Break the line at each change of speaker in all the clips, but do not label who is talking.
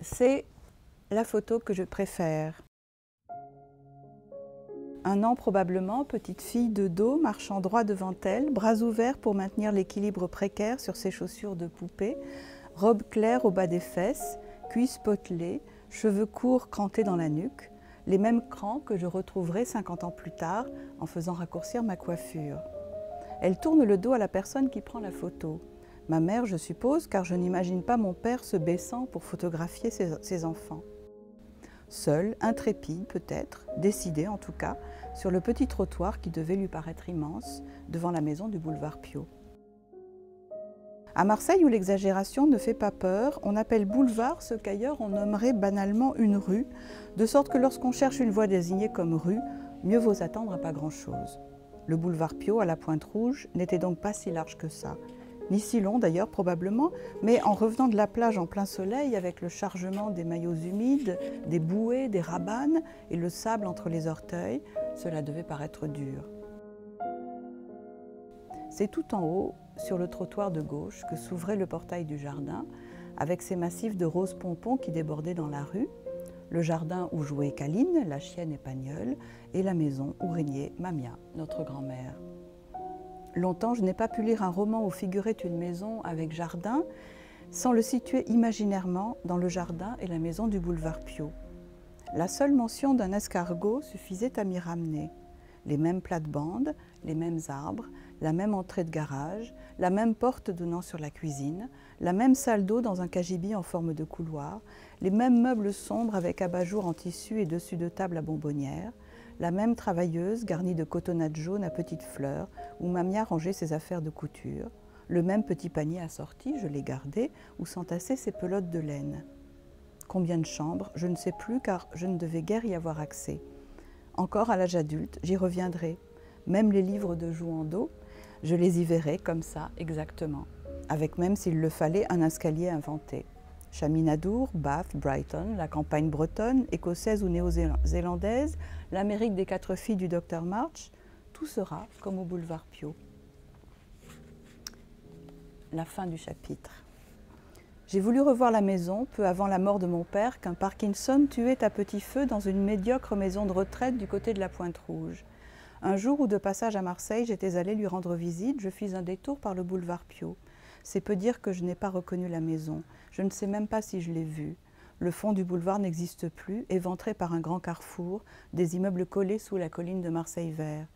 C'est la photo que je préfère. 1 an probablement, petite fille de dos, marchant droit devant elle, bras ouverts pour maintenir l'équilibre précaire sur ses chaussures de poupée, robe claire au bas des fesses, cuisses potelées, cheveux courts crantés dans la nuque, les mêmes crans que je retrouverai 50 ans plus tard en faisant raccourcir ma coiffure. Elle tourne le dos à la personne qui prend la photo. Ma mère, je suppose, car je n'imagine pas mon père se baissant pour photographier ses enfants. Seul, intrépide peut-être, décidé en tout cas, sur le petit trottoir qui devait lui paraître immense, devant la maison du boulevard Piot. À Marseille, où l'exagération ne fait pas peur, on appelle boulevard ce qu'ailleurs on nommerait banalement une rue, de sorte que lorsqu'on cherche une voie désignée comme rue, mieux vaut attendre à pas grand-chose. Le boulevard Piot à la Pointe Rouge n'était donc pas si large que ça. Ni si long d'ailleurs probablement, mais en revenant de la plage en plein soleil avec le chargement des maillots humides, des bouées, des rabanes et le sable entre les orteils, cela devait paraître dur. C'est tout en haut, sur le trottoir de gauche, que s'ouvrait le portail du jardin, avec ses massifs de roses pompons qui débordaient dans la rue, le jardin où jouait Caline, la chienne espagnole, et la maison où régnait Mamia, notre grand-mère. Longtemps, je n'ai pas pu lire un roman où figurait une maison avec jardin sans le situer imaginairement dans le jardin et la maison du boulevard Piot. La seule mention d'un escargot suffisait à m'y ramener. Les mêmes plates-bandes, les mêmes arbres, la même entrée de garage, la même porte donnant sur la cuisine, la même salle d'eau dans un cagibi en forme de couloir, les mêmes meubles sombres avec abat-jour en tissu et dessus de table à bonbonnières, la même travailleuse garnie de cotonnade jaune à petites fleurs où Mamia rangeait ses affaires de couture, le même petit panier assorti, je l'ai gardé, où s'entassaient ses pelotes de laine. Combien de chambres, je ne sais plus car je ne devais guère y avoir accès. Encore à l'âge adulte, j'y reviendrai. Même les livres de Jouando, je les y verrai comme ça, exactement. Avec même, s'il le fallait, un escalier inventé. Chaminadour, Bath, Brighton, la campagne bretonne, écossaise ou néo-zélandaise, l'Amérique des 4 filles du Dr March, tout sera comme au boulevard Piot. La fin du chapitre. J'ai voulu revoir la maison, peu avant la mort de mon père, qu'un Parkinson tuait à petit feu dans une médiocre maison de retraite du côté de la Pointe Rouge. Un jour où de passage à Marseille, j'étais allée lui rendre visite, je fis un détour par le boulevard Piot. C'est peu dire que je n'ai pas reconnu la maison. Je ne sais même pas si je l'ai vue. Le fond du boulevard n'existe plus, éventré par un grand carrefour, des immeubles collés sous la colline de Marseille vert.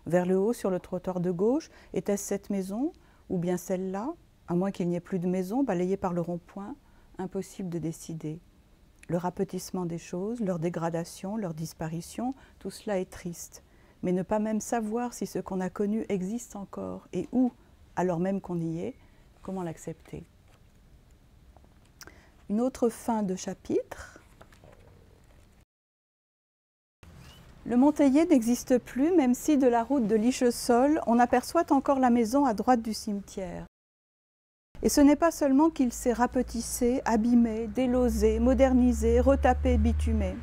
Vers le haut, sur le trottoir de gauche, était-ce cette maison, ou bien celle-là? À moins qu'il n'y ait plus de maison, balayée par le rond-point, impossible de décider. Le rapetissement des choses, leur dégradation, leur disparition, tout cela est triste. Mais ne pas même savoir si ce qu'on a connu existe encore, et où, alors même qu'on y est, comment l'accepter? Une autre fin de chapitre. Le Monteillé n'existe plus, même si de la route de Lichessol, on aperçoit encore la maison à droite du cimetière. Et ce n'est pas seulement qu'il s'est rapetissé, abîmé, délosé, modernisé, retapé, bitumé.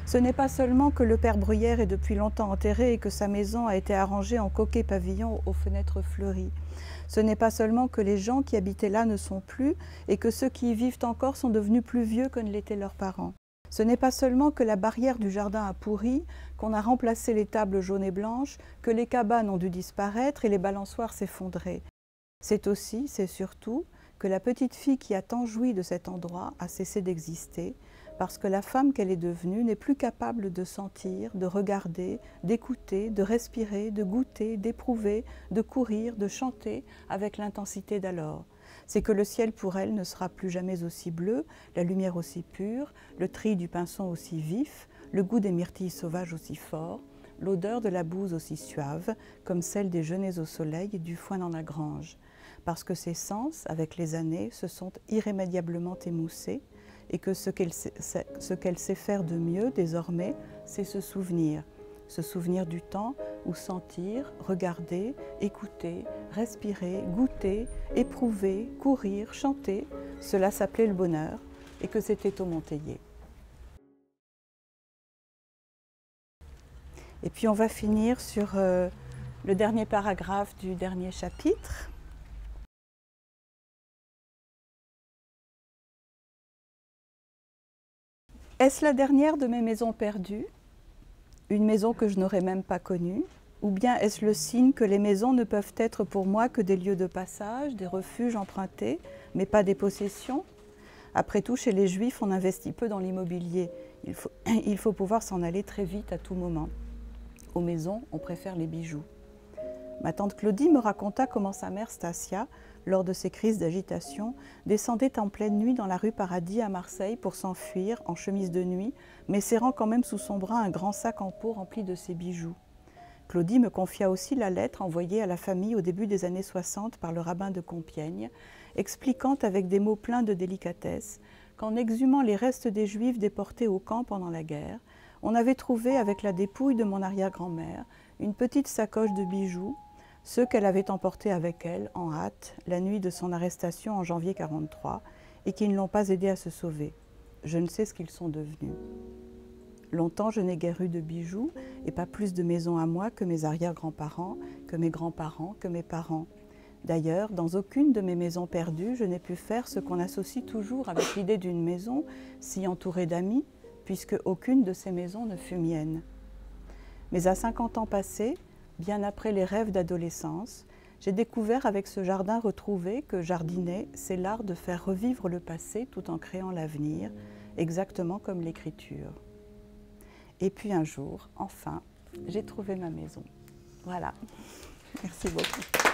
Ce n'est pas seulement que le père Bruyère est depuis longtemps enterré et que sa maison a été arrangée en coquet pavillon aux fenêtres fleuries. Ce n'est pas seulement que les gens qui habitaient là ne sont plus et que ceux qui y vivent encore sont devenus plus vieux que ne l'étaient leurs parents. Ce n'est pas seulement que la barrière du jardin a pourri, qu'on a remplacé les tables jaunes et blanches, que les cabanes ont dû disparaître et les balançoires s'effondrer. C'est aussi, c'est surtout, que la petite fille qui a tant joui de cet endroit a cessé d'exister, parce que la femme qu'elle est devenue n'est plus capable de sentir, de regarder, d'écouter, de respirer, de goûter, d'éprouver, de courir, de chanter avec l'intensité d'alors. C'est que le ciel pour elle ne sera plus jamais aussi bleu, la lumière aussi pure, le tri du pinson aussi vif, le goût des myrtilles sauvages aussi fort, l'odeur de la bouse aussi suave, comme celle des genêts au soleil et du foin dans la grange. Parce que ses sens, avec les années, se sont irrémédiablement émoussés, et que ce qu'elle sait faire de mieux désormais, c'est se souvenir du temps où sentir, regarder, écouter, respirer, goûter, éprouver, courir, chanter, cela s'appelait le bonheur, et que c'était au Monteillé. Et puis on va finir sur le dernier paragraphe du dernier chapitre. Est-ce la dernière de mes maisons perdues? Une maison que je n'aurais même pas connue? Ou bien est-ce le signe que les maisons ne peuvent être pour moi que des lieux de passage, des refuges empruntés, mais pas des possessions? Après tout, chez les Juifs, on investit peu dans l'immobilier. Il faut pouvoir s'en aller très vite à tout moment. Aux maisons, on préfère les bijoux. Ma tante Claudie me raconta comment sa mère Stasia, lors de ses crises d'agitation, descendait en pleine nuit dans la rue Paradis à Marseille pour s'enfuir en chemise de nuit, mais serrant quand même sous son bras un grand sac en peau rempli de ses bijoux. Claudie me confia aussi la lettre envoyée à la famille au début des années 60 par le rabbin de Compiègne, expliquant avec des mots pleins de délicatesse qu'en exhumant les restes des Juifs déportés au camp pendant la guerre, on avait trouvé avec la dépouille de mon arrière-grand-mère une petite sacoche de bijoux, ceux qu'elle avait emportés avec elle en hâte la nuit de son arrestation en janvier 1943 et qui ne l'ont pas aidée à se sauver. Je ne sais ce qu'ils sont devenus. Longtemps, je n'ai guère eu de bijoux et pas plus de maison à moi que mes arrière-grands-parents, que mes grands-parents, que mes parents. D'ailleurs, dans aucune de mes maisons perdues, je n'ai pu faire ce qu'on associe toujours avec l'idée d'une maison si entourée d'amis, puisque aucune de ces maisons ne fut mienne. Mais à 50 ans passés, bien après les rêves d'adolescence, j'ai découvert avec ce jardin retrouvé que jardiner, c'est l'art de faire revivre le passé tout en créant l'avenir, exactement comme l'écriture. Et puis un jour, enfin, j'ai trouvé ma maison. Voilà. Merci beaucoup.